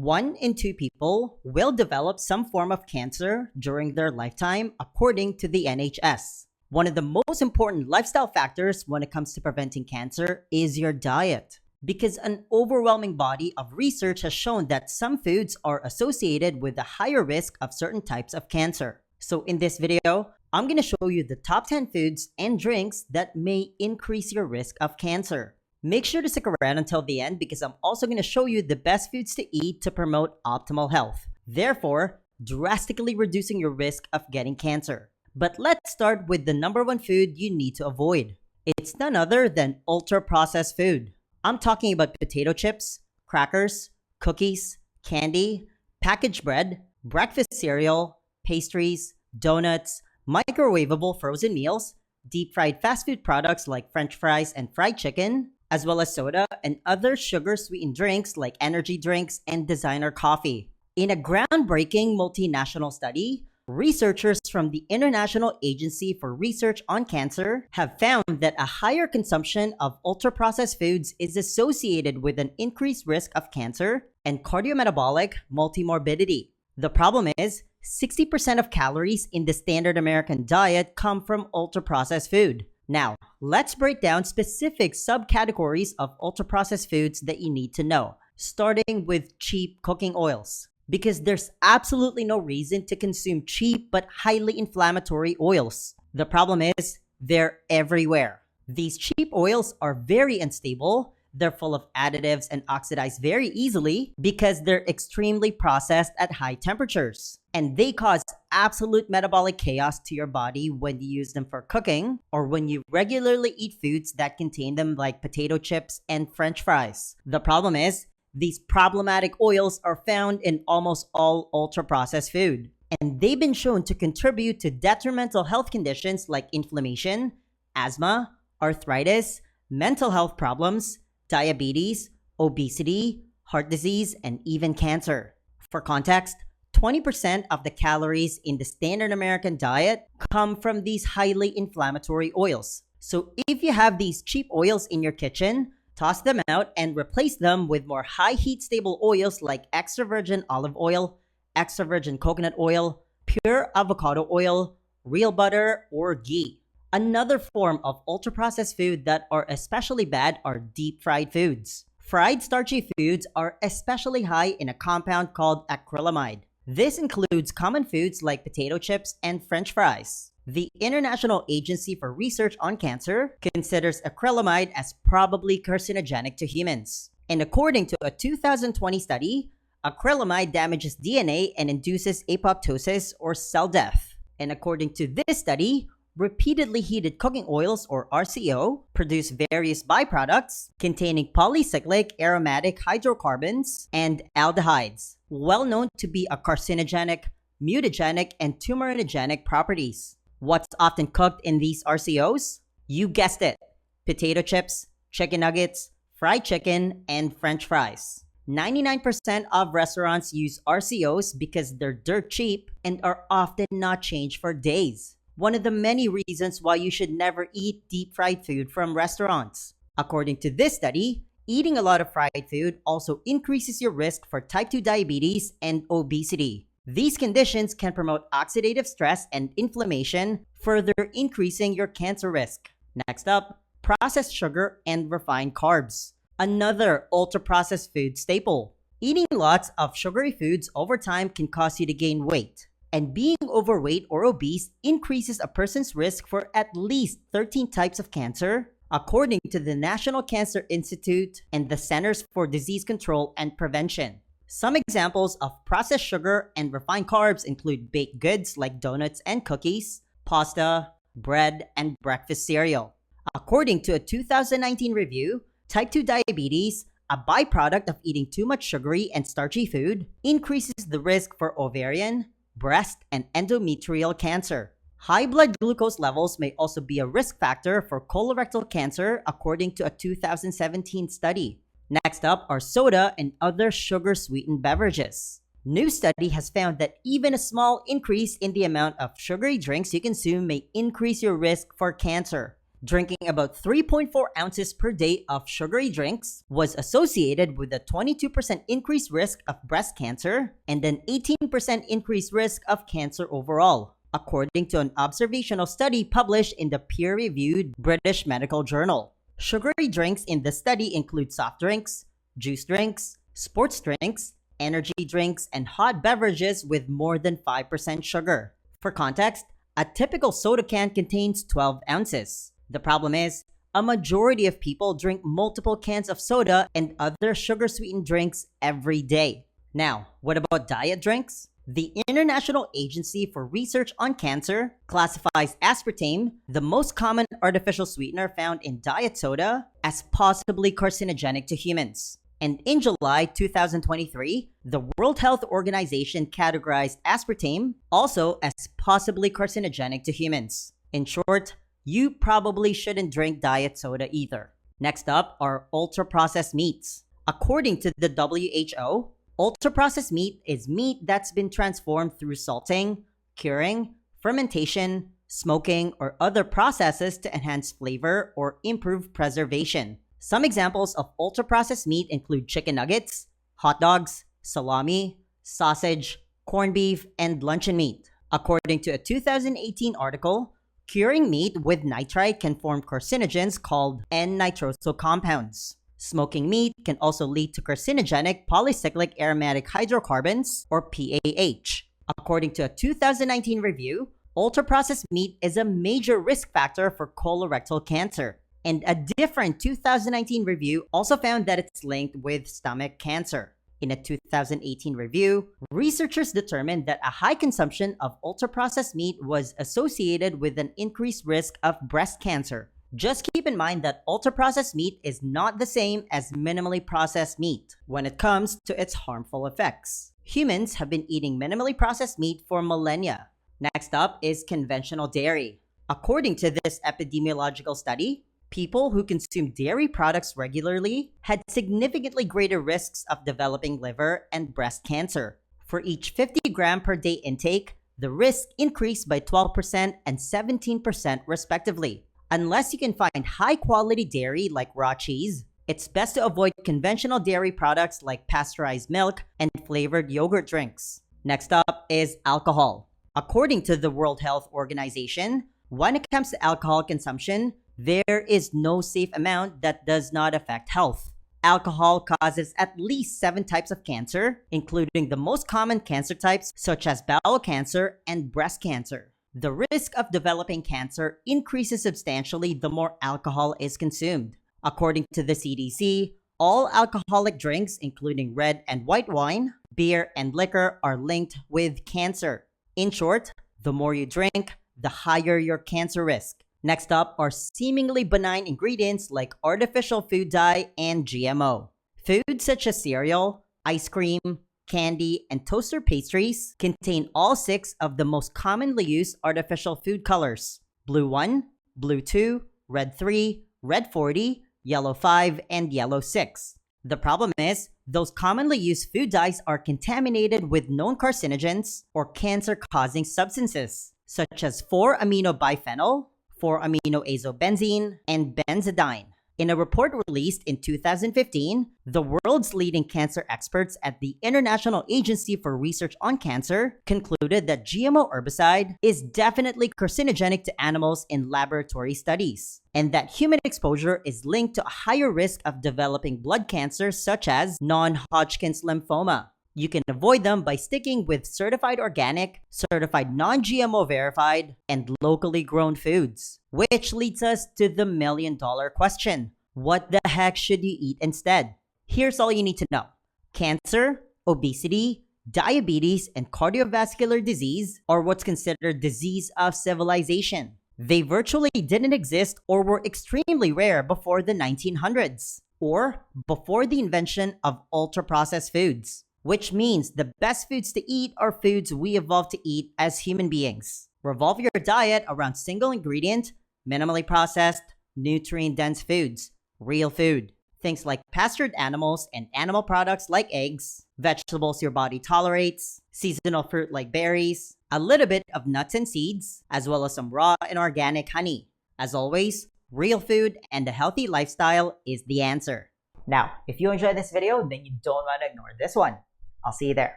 1 in 2 people will develop some form of cancer during their lifetime, according to the NHS. One of the most important lifestyle factors when it comes to preventing cancer is your diet, because an overwhelming body of research has shown that some foods are associated with a higher risk of certain types of cancer. So in this video, I'm going to show you the top 10 foods and drinks that may increase your risk of cancer. Make sure to stick around until the end because I'm also going to show you the best foods to eat to promote optimal health, therefore drastically reducing your risk of getting cancer. But let's start with the number 1 food you need to avoid. It's none other than ultra-processed food. I'm talking about potato chips, crackers, cookies, candy, packaged bread, breakfast cereal, pastries, donuts, microwavable frozen meals, deep-fried fast food products like French fries and fried chicken, as well as soda and other sugar-sweetened drinks like energy drinks and designer coffee. In a groundbreaking multinational study, researchers from the International Agency for Research on Cancer have found that a higher consumption of ultra-processed foods is associated with an increased risk of cancer and cardiometabolic multimorbidity. The problem is, 60% of calories in the standard American diet come from ultra-processed food. Now, let's break down specific subcategories of ultra-processed foods that you need to know, starting with cheap cooking oils. Because there's absolutely no reason to consume cheap but highly inflammatory oils. The problem is, they're everywhere. These cheap oils are very unstable. They're full of additives and oxidize very easily because they're extremely processed at high temperatures. And they cause absolute metabolic chaos to your body when you use them for cooking or when you regularly eat foods that contain them like potato chips and French fries. The problem is, these problematic oils are found in almost all ultra-processed food. And they've been shown to contribute to detrimental health conditions like inflammation, asthma, arthritis, mental health problems, diabetes, obesity, heart disease, and even cancer. For context, 20% of the calories in the standard American diet come from these highly inflammatory oils. So if you have these cheap oils in your kitchen, toss them out and replace them with more high heat stable oils like extra virgin olive oil, extra virgin coconut oil, pure avocado oil, real butter, or ghee. Another form of ultra-processed food that are especially bad are deep-fried foods. Fried starchy foods are especially high in a compound called acrylamide. This includes common foods like potato chips and French fries. The International Agency for Research on Cancer considers acrylamide as probably carcinogenic to humans. And according to a 2020 study, acrylamide damages DNA and induces apoptosis or cell death. And according to this study, repeatedly heated cooking oils, or RCO, produce various byproducts containing polycyclic aromatic hydrocarbons and aldehydes, well known to be a carcinogenic, mutagenic, and tumorigenic properties. What's often cooked in these RCOs? You guessed it, potato chips, chicken nuggets, fried chicken, and French fries. 99% of restaurants use RCOs because they're dirt cheap and are often not changed for days. One of the many reasons why you should never eat deep-fried food from restaurants. According to this study, eating a lot of fried food also increases your risk for type 2 diabetes and obesity. These conditions can promote oxidative stress and inflammation, further increasing your cancer risk. Next up, processed sugar and refined carbs. Another ultra-processed food staple. Eating lots of sugary foods over time can cause you to gain weight. And being overweight or obese increases a person's risk for at least 13 types of cancer, according to the National Cancer Institute and the Centers for Disease Control and Prevention. Some examples of processed sugar and refined carbs include baked goods like donuts and cookies, pasta, bread, and breakfast cereal. According to a 2019 review, type 2 diabetes, a byproduct of eating too much sugary and starchy food, increases the risk for ovarian, breast, and endometrial cancer. High blood glucose levels may also be a risk factor for colorectal cancer, according to a 2017 study. Next up are soda and other sugar-sweetened beverages. New study has found that even a small increase in the amount of sugary drinks you consume may increase your risk for cancer. Drinking about 3.4 ounces per day of sugary drinks was associated with a 22% increased risk of breast cancer and an 18% increased risk of cancer overall, according to an observational study published in the peer-reviewed British Medical Journal. Sugary drinks in the study include soft drinks, juice drinks, sports drinks, energy drinks, and hot beverages with more than 5% sugar. For context, a typical soda can contains 12 ounces. The problem is, a majority of people drink multiple cans of soda and other sugar-sweetened drinks every day. Now, what about diet drinks? The International Agency for Research on Cancer classifies aspartame, the most common artificial sweetener found in diet soda, as possibly carcinogenic to humans. And in July 2023, the World Health Organization categorized aspartame also as possibly carcinogenic to humans. In short, you probably shouldn't drink diet soda either. Next up are ultra-processed meats. According to the WHO, ultra-processed meat is meat that's been transformed through salting, curing, fermentation, smoking, or other processes to enhance flavor or improve preservation. Some examples of ultra-processed meat include chicken nuggets, hot dogs, salami, sausage, corned beef, and luncheon meat. According to a 2018 article, curing meat with nitrite can form carcinogens called N-nitroso compounds. Smoking meat can also lead to carcinogenic polycyclic aromatic hydrocarbons, or PAH. According to a 2019 review, ultra-processed meat is a major risk factor for colorectal cancer. And a different 2019 review also found that it's linked with stomach cancer. In a 2018 review, researchers determined that a high consumption of ultra-processed meat was associated with an increased risk of breast cancer. Just keep in mind that ultra-processed meat is not the same as minimally processed meat when it comes to its harmful effects. Humans have been eating minimally processed meat for millennia. Next up is conventional dairy. According to this epidemiological study, people who consume dairy products regularly had significantly greater risks of developing liver and breast cancer. For each 50 gram per day intake, the risk increased by 12% and 17% respectively. Unless you can find high-quality dairy like raw cheese, it's best to avoid conventional dairy products like pasteurized milk and flavored yogurt drinks. Next up is alcohol. According to the World Health Organization, when it comes to alcohol consumption, there is no safe amount that does not affect health. Alcohol causes at least 7 types of cancer, including the most common cancer types such as bowel cancer and breast cancer. The risk of developing cancer increases substantially the more alcohol is consumed. According to the CDC, all alcoholic drinks, including red and white wine, beer, and liquor, are linked with cancer. In short, the more you drink, the higher your cancer risk. Next up are seemingly benign ingredients like artificial food dye and GMO. Foods such as cereal, ice cream, candy, and toaster pastries contain all 6 of the most commonly used artificial food colors: blue 1, blue 2, red 3, red 40, yellow 5, and yellow 6. The problem is, those commonly used food dyes are contaminated with known carcinogens or cancer-causing substances, such as 4-amino-biphenyl, 4-aminoazobenzene, and benzidine. In a report released in 2015, the world's leading cancer experts at the International Agency for Research on Cancer concluded that GMO herbicide is definitely carcinogenic to animals in laboratory studies, and that human exposure is linked to a higher risk of developing blood cancers such as non-Hodgkin's lymphoma. You can avoid them by sticking with certified organic, certified non-GMO verified, and locally grown foods. Which leads us to the million-dollar question. What the heck should you eat instead? Here's all you need to know. Cancer, obesity, diabetes, and cardiovascular disease are what's considered disease of civilization. They virtually didn't exist or were extremely rare before the 1900s, or before the invention of ultra-processed foods. Which means the best foods to eat are foods we evolved to eat as human beings. Revolve your diet around single ingredient, minimally processed, nutrient-dense foods, real food. Things like pastured animals and animal products like eggs, vegetables your body tolerates, seasonal fruit like berries, a little bit of nuts and seeds, as well as some raw and organic honey. As always, Real food and a healthy lifestyle is the answer. Now, if you enjoyed this video, then you don't want to ignore this one. I'll see you there.